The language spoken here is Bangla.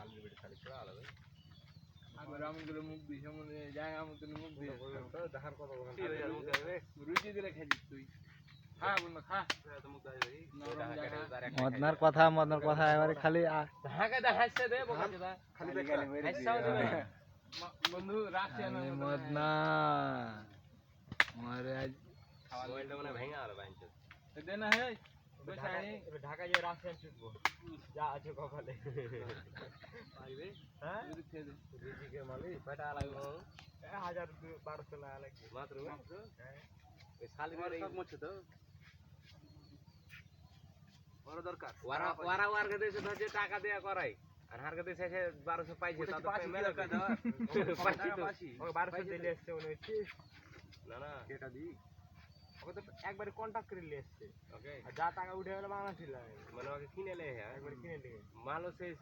খালি বেড়ে খালি পড়া আলাদা আবার আমগুলো মুখ দিই সামনে যায় আমগুলো মুখ দিই তো দেখার কথা বলছেন রুচি দিলে খাইছিস তুই খা বন্ধু খা তো মুখ দাই ভাই মদনার কথা এবারে খালি ঢাকা দা হাসছে দে বোকা দাদা খালি হাসছাও দেবে বন্ধু রাশিয়া না মদনা মারে আজ মোবাইলটা মানে ভেঙে গেল বাইঞ্চ দে না হে ঢাকা যে রাশিয়ান ছুটবো যা আছে কপালে পাইবে হ্যাঁ রিজিকে মালিক বেটা লাগবে 1000-1200 টাকা লাগবে মাত্র হ্যাঁ এই শালি মার সব মচ্ছে তো বড় দরকার ওরা ওয়ার কে দেছে যে টাকা দেয়া করাই আর হার কে দেছে 1200 পাইছে তাতে মেলা টাকা দাও 1200 দিলে আসছে মনে হচ্ছে না না কেটা দি ওকে তো একবারে কন্টাক্ট করে নিয়ে আসছে ওকে আর যা টাকা উঠে গেল বাংলাদেশি লাগে মানে ওকে কিনে লে একবারে কিনে লে মালও সেই